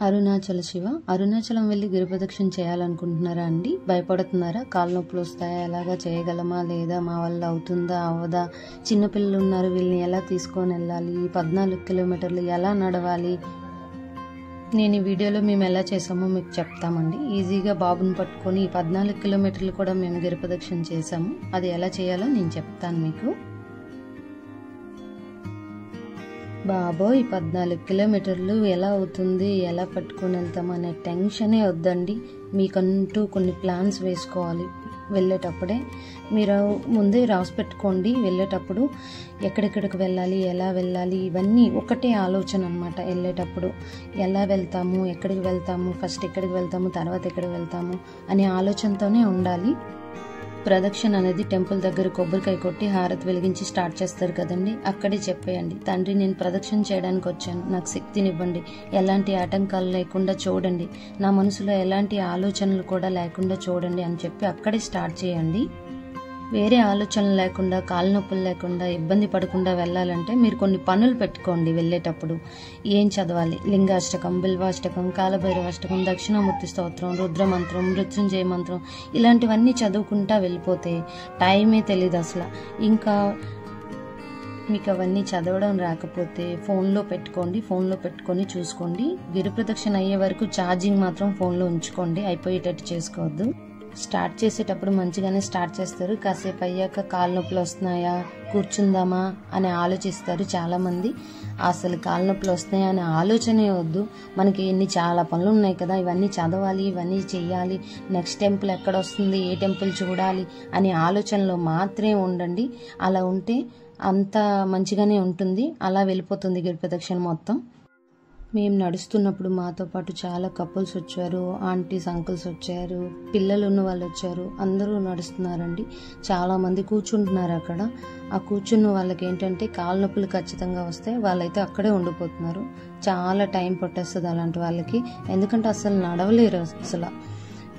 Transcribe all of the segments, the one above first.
అరుణాచల శివ అరుణాచలం వెళ్ళి గిరిప్రదక్షిణ చేయాలనుకుంటున్నారా అండి? భయపడుతున్నారా? కాళ్ళ నొప్పులు వస్తాయా? ఎలాగా చేయగలమా లేదా? మా వల్ల అవుతుందా అవదా? చిన్నపిల్లలు ఉన్నారు, వీళ్ళని ఎలా తీసుకొని వెళ్ళాలి? 14 కిలోమీటర్లు ఎలా నడవాలి? నేను ఈ వీడియోలో మేము ఎలా చేసామో మీకు చెప్తామండి. ఈజీగా బాబుని పట్టుకొని 14 కిలోమీటర్లు కూడా మేము గిరిప్రదక్షిణ చేసాము. అది ఎలా చేయాలో నేను చెప్తాను మీకు. బాబోయ్ 14 కిలోమీటర్లు ఎలా అవుతుంది, ఎలా పట్టుకొని వెళ్తాం అనే టెన్షనే వద్దండి. మీకంటూ కొన్ని ప్లాన్స్ వేసుకోవాలి. వెళ్ళేటప్పుడే మీరు ముందే రాసి పెట్టుకోండి. వెళ్ళేటప్పుడు ఎక్కడెక్కడికి వెళ్ళాలి, ఎలా వెళ్ళాలి, ఇవన్నీ ఒకటే ఆలోచన అనమాట. వెళ్ళేటప్పుడు ఎలా వెళ్తాము, ఎక్కడికి వెళ్తాము, ఫస్ట్ ఎక్కడికి వెళ్తాము, తర్వాత ఎక్కడికి వెళ్తాము అనే ఆలోచనతోనే ఉండాలి. ప్రదక్షిణ అనేది టెంపుల్ దగ్గర కొబ్బరికాయ కొట్టి హారతి వెలిగించి స్టార్ట్ చేస్తారు కదండి. అక్కడే చెప్పేయండి, తండ్రి నేను ప్రదక్షిణ చేయడానికి వచ్చాను, నాకు శక్తినివ్వండి, ఎలాంటి ఆటంకాలు లేకుండా చూడండి, నా మనసులో ఎలాంటి ఆలోచనలు కూడా లేకుండా చూడండి అని చెప్పి అక్కడే స్టార్ట్ చేయండి. వేరే ఆలోచనలు లేకుండా, కాళ్ళ నొప్పులు లేకుండా, ఇబ్బంది పడకుండా వెళ్ళాలంటే మీరు కొన్ని పనులు పెట్టుకోండి. వెళ్ళేటప్పుడు ఏం చదవాలి? లింగాష్టకం, బిల్వాష్టకం, కాలభైరవాష్టకం, దక్షిణామూర్తి స్తోత్రం, రుద్రమంత్రం, మృత్యుంజయ మంత్రం, ఇలాంటివన్నీ చదువుకుంటా వెళ్ళిపోతే టైమే తెలియదు అసలు. ఇంకా మీకు అవన్నీ చదవడం రాకపోతే ఫోన్లో పెట్టుకోండి. ఫోన్లో పెట్టుకొని చూసుకోండి. గిరిప్రదక్షిణ అయ్యే వరకు ఛార్జింగ్ మాత్రం ఫోన్లో ఉంచుకోండి, అయిపోయేటట్టు చేసుకోవద్దు. స్టార్ట్ చేసేటప్పుడు మంచిగానే స్టార్ట్ చేస్తారు. కాసేపు అయ్యాక కాళ్ళ నొప్పులు వస్తున్నాయా, కూర్చుందామా అని ఆలోచిస్తారు చాలామంది. అసలు కాళ్ళ నొప్పులు వస్తున్నాయా అనే ఆలోచనే వద్దు. మనకి చాలా పనులు ఉన్నాయి కదా, ఇవన్నీ చదవాలి, ఇవన్నీ చెయ్యాలి, నెక్స్ట్ టెంపుల్ ఎక్కడ వస్తుంది, ఏ టెంపుల్ చూడాలి అనే ఆలోచనలో మాత్రమే ఉండండి. అలా ఉంటే అంత మంచిగానే ఉంటుంది. అలా వెళ్ళిపోతుంది గిరిప్రదక్షిణ మొత్తం. మేము నడుస్తున్నప్పుడు మాతో పాటు చాలా కపుల్స్ వచ్చారు, ఆంటీస్ అంకుల్స్ వచ్చారు, పిల్లలు ఉన్న వాళ్ళు వచ్చారు, అందరూ నడుస్తున్నారండి. చాలామంది కూర్చుంటున్నారు అక్కడ. ఆ కూర్చున్న వాళ్ళకి ఏంటంటే కాళ్ళ నొప్పులు ఖచ్చితంగా వస్తే వాళ్ళైతే అక్కడే ఉండిపోతున్నారు. చాలా టైం పట్టేస్తుంది అలాంటి వాళ్ళకి, ఎందుకంటే అసలు నడవలేరు. అసలు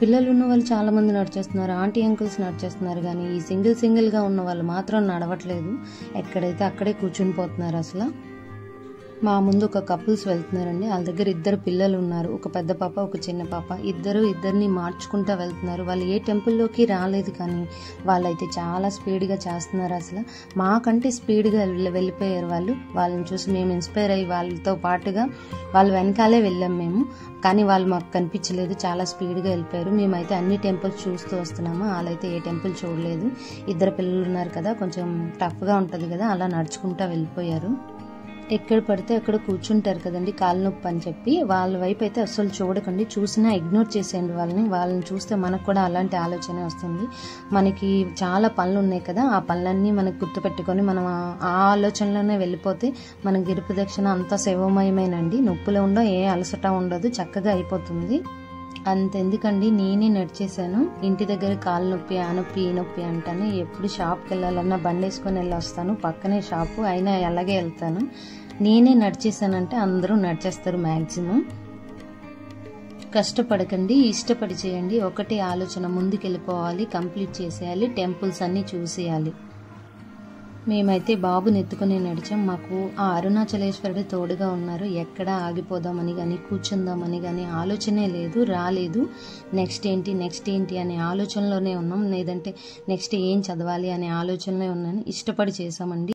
పిల్లలు ఉన్న వాళ్ళు చాలా మంది నడిచేస్తున్నారు, ఆంటీ అంకుల్స్ నడిచేస్తున్నారు, కానీ ఈ సింగిల్గా ఉన్న వాళ్ళు మాత్రం నడవట్లేదు. ఎక్కడైతే అక్కడే కూర్చుని పోతున్నారు. అసలు మా ముందు ఒక కపుల్స్ వెళ్తున్నారండి. వాళ్ళ దగ్గర 2 పిల్లలు ఉన్నారు, ఒక పెద్ద పాప, ఒక చిన్న పాప. ఇద్దరిని మార్చుకుంటూ వెళ్తున్నారు. వాళ్ళు ఏ టెంపుల్లోకి రాలేదు, కానీ వాళ్ళైతే చాలా స్పీడ్గా చేస్తున్నారు. అసలు మాకంటే స్పీడ్గా వెళ్ళిపోయారు వాళ్ళు. వాళ్ళని చూసి మేము ఇన్స్పైర్ అయ్యి వాళ్ళతో పాటుగా వాళ్ళ వెనకాలే వెళ్ళాం మేము, కానీ వాళ్ళు మాకు కనిపించలేదు, చాలా స్పీడ్గా వెళ్ళిపోయారు. మేమైతే అన్ని టెంపుల్స్ చూస్తూ వస్తున్నాము, వాళ్ళైతే ఏ టెంపుల్ చూడలేదు. 2 పిల్లలు ఉన్నారు కదా, కొంచెం టఫ్గా ఉంటుంది కదా, అలా నడుచుకుంటూ వెళ్ళిపోయారు. ఎక్కడ పడితే అక్కడ కూర్చుంటారు కదండి కాళ్ళ నొప్పి అని చెప్పి, వాళ్ళ వైపు అయితే అస్సలు చూడకండి. చూసినా ఇగ్నోర్ చేసేయండి వాళ్ళని చూస్తే మనకు కూడా అలాంటి ఆలోచన వస్తుంది. మనకి చాలా పనులు ఉన్నాయి కదా, ఆ పనులన్నీ మనకు గుర్తుపెట్టుకొని మనం ఆ ఆలోచనలోనే వెళ్ళిపోతే మన గిరిప్రదక్షిణ అంతా శివమయమేనండి. నొప్పులు ఉండవు, ఏ అలసట ఉండదు, చక్కగా అయిపోతుంది. అంతెందుకండి, నేనే నడిచేసాను. ఇంటి దగ్గర కాళ్ళ నొప్పి, ఆ నొప్పి, ఈ నొప్పి అంటాను. ఎప్పుడు షాప్కి వెళ్ళాలన్నా బండి వేసుకొని వెళ్ళొస్తాను, పక్కనే షాపు అయినా అలాగే వెళ్తాను. నేనే నడిచేసానంటే అందరూ నడిచేస్తారు మ్యాక్సిమం. కష్టపడకండి, ఇష్టపడి చేయండి. ఒకటే ఆలోచన, ముందుకెళ్ళిపోవాలి, కంప్లీట్ చేసేయాలి, టెంపుల్స్ అన్నీ చూసేయాలి. మేమైతే బాబుని ఎత్తుకుని నడిచాం. మాకు ఆ అరుణాచలేశ్వరుడు తోడుగా ఉన్నారు. ఎక్కడ ఆగిపోదామని కానీ, కూర్చుందామని కానీ ఆలోచనే రాలేదు. నెక్స్ట్ ఏంటి అనే ఆలోచనలోనే ఉన్నాం. లేదంటే నెక్స్ట్ ఏం చదవాలి అనే ఆలోచనలో ఉన్నాను. ఇష్టపడి చేసామండి.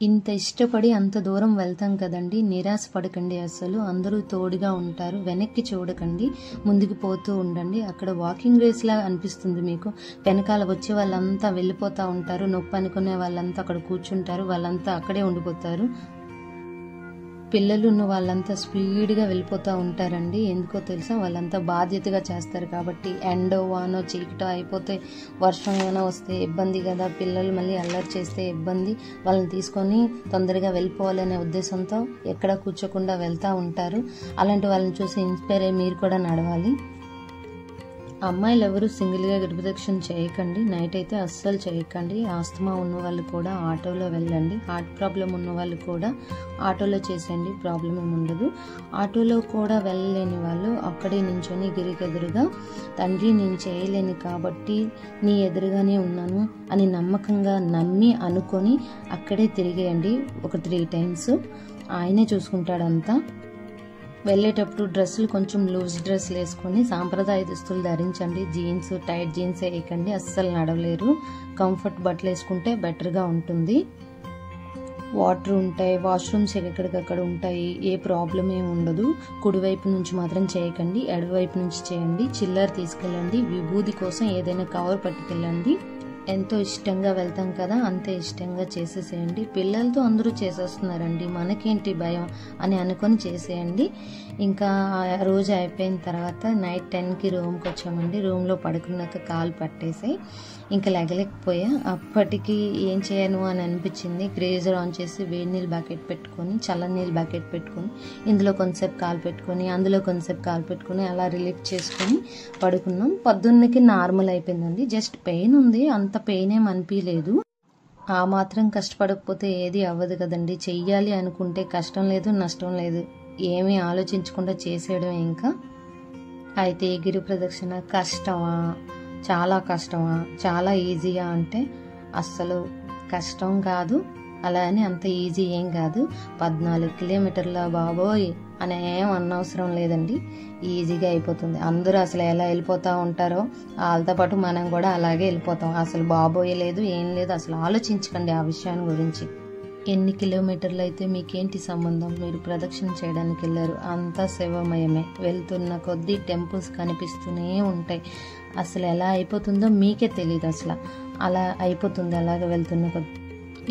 ఇంత ఇష్టపడి అంత దూరం వెళ్తాం కదండి, నిరాశ పడకండి. అసలు అందరూ తోడుగా ఉంటారు. వెనక్కి చూడకండి, ముందుకు పోతూ ఉండండి. అక్కడ వాకింగ్ రేస్ లా అనిపిస్తుంది మీకు. వెనకాల వచ్చే వాళ్ళంతా వెళ్ళిపోతూ ఉంటారు, నొప్పి అనుకునే వాళ్ళంతా అక్కడ కూర్చుంటారు, వాళ్ళంతా అక్కడే ఉండిపోతారు. పిల్లలు ఉన్న వాళ్ళంతా స్పీడ్గా వెళ్ళిపోతూ ఉంటారండి. ఎందుకో తెలుసా, వాళ్ళంతా బాధ్యతగా చేస్తారు కాబట్టి. ఎండో వానో చీకటో అయిపోతే, వర్షం ఏమైనా వస్తే ఇబ్బంది కదా, పిల్లలు మళ్ళీ అల్లరి చేస్తే ఇబ్బంది, వాళ్ళని తీసుకొని తొందరగా వెళ్ళిపోవాలనే ఉద్దేశంతో ఎక్కడ కూర్చోకుండా వెళ్తూ ఉంటారు. అలాంటి వాళ్ళని చూసి ఇన్స్పైర్ అయ్యి మీరు కూడా నడవాలి. అమ్మాయిలు ఎవరు సింగిల్గా గిరిప్రదక్షిణ చేయకండి. నైట్ అయితే అస్సలు చేయకండి. ఆస్తమా ఉన్న వాళ్ళు కూడా ఆటోలో వెళ్ళండి. హార్ట్ ప్రాబ్లం ఉన్న వాళ్ళు కూడా ఆటోలో చేసేయండి, ప్రాబ్లం ఏమి ఉండదు. ఆటోలో కూడా వెళ్ళలేని వాళ్ళు అక్కడే నించొని గిరికెదురుగా, తండ్రి నేను చేయలేను కాబట్టి నీ ఎదురుగానే ఉన్నాను అని నమ్మకంగా నమ్మి అనుకొని అక్కడే తిరిగేయండి ఒక 3 times. ఆయనే చూసుకుంటాడంతా. వెళ్ళేటప్పుడు డ్రెస్సులు కొంచెం లూజ్ డ్రెస్సులు వేసుకొని సాంప్రదాయ దుస్తులు ధరించండి. జీన్స్, టైట్ జీన్స్ వేయకండి, అస్సలు నడవలేరు. కంఫర్ట్ బట్టలు వేసుకుంటే బెటర్గా ఉంటుంది. వాటర్ ఉంటాయి, వాష్రూమ్స్ ఎక్కడికక్కడ ఉంటాయి, ఏ ప్రాబ్లం ఏమి ఉండదు. కుడివైపు నుంచి మాత్రం చేయకండి, ఎడవైపు నుంచి చేయండి. చిల్లర తీసుకెళ్ళండి. విభూది కోసం ఏదైనా కవర్ పట్టుకెళ్ళండి. ఎంతో ఇష్టంగా వెళ్తాం కదా, అంతే ఇష్టంగా చేసేసేయండి. పిల్లలతో అందరూ చేసేస్తున్నారండి, మనకేంటి భయం అని అనుకొని చేసేయండి. ఇంకా రోజు అయిపోయిన తర్వాత నైట్ 10కి రూమ్కి వచ్చామండి. రూమ్లో పడుకున్నాక కాలు పట్టేసాయి, ఇంకా లెగలేకపోయా. అప్పటికి ఏం చేయను అని అనిపించింది. గ్రేజర్ ఆన్ చేసి వేడి నీళ్ళు బకెట్ పెట్టుకొని, చల్లని నీళ్ళు బకెట్ పెట్టుకొని, ఇందులో కొంతసేపు కాలు పెట్టుకొని, అందులో కొంతసేపు కాలు పెట్టుకొని అలా రిలీఫ్ చేసుకొని పడుకున్నాం. పొద్దున్నకి నార్మల్ అయిపోయిందండి. జస్ట్ పెయిన్ ఉంది, అంత పెయిన్ ఏం అనిపించలేదు. ఆ మాత్రం కష్టపడకపోతే ఏది అవ్వదు కదండి. చెయ్యాలి అనుకుంటే కష్టం లేదు, నష్టం లేదు, ఏమీ ఆలోచించకుండా చేసేయడం. ఇంకా అయితే గిరి ప్రదక్షిణ కష్టమా, చాలా కష్టమా, చాలా ఈజీగా అంటే అస్సలు కష్టం కాదు, అలా అని అంత ఈజీ ఏం కాదు. 14 కిలోమీటర్ల బాబోయ్ అని ఏం అనవసరం లేదండి, ఈజీగా అయిపోతుంది. అందరూ అసలు ఎలా వెళ్ళిపోతూ ఉంటారో వాళ్ళతో పాటు మనం కూడా అలాగే వెళ్ళిపోతాం. అసలు బాబోయ్ లేదు, ఏం లేదు, అసలు ఆలోచించకండి ఆ విషయాన్ని గురించి. ఎన్ని కిలోమీటర్లు అయితే మీకేంటి సంబంధం, మీరు ప్రదక్షిణ చేయడానికి వెళ్ళారు, అంతా శివమయమే. వెళ్తున్న కొద్దీ టెంపుల్స్ కనిపిస్తూనే ఉంటాయి. అసలు ఎలా అయిపోతుందో మీకే తెలియదు, అసలు అలా అయిపోతుంది అలాగే వెళ్తున్న కొద్దీ.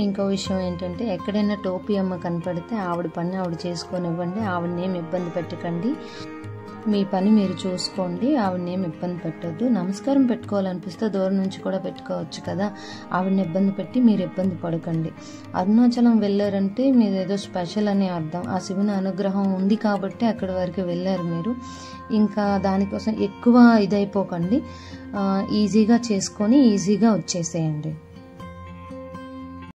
ఇంకో విషయం ఏంటంటే, ఎక్కడైనా టోపీ అమ్మ కనపడితే ఆవిడ పని ఆవిడ చేసుకొనివ్వండి, ఆవిడనేం ఇబ్బంది పెట్టకండి. మీ పని మీరు చూసుకోండి, ఆవిడనేం ఇబ్బంది పెట్టద్దు. నమస్కారం పెట్టుకోవాలనిపిస్తే దూరం నుంచి కూడా పెట్టుకోవచ్చు కదా, ఆవిడని ఇబ్బంది పెట్టి మీరు ఇబ్బంది పడకండి. అరుణాచలం వెళ్ళారంటే మీరు ఏదో స్పెషల్ అని అర్థం. ఆ శివుని అనుగ్రహం ఉంది కాబట్టి అక్కడి వరకు వెళ్ళారు మీరు. ఇంకా దానికోసం ఎక్కువ ఇదైపోకండి, ఈజీగా చేసుకొని ఈజీగా వచ్చేసేయండి.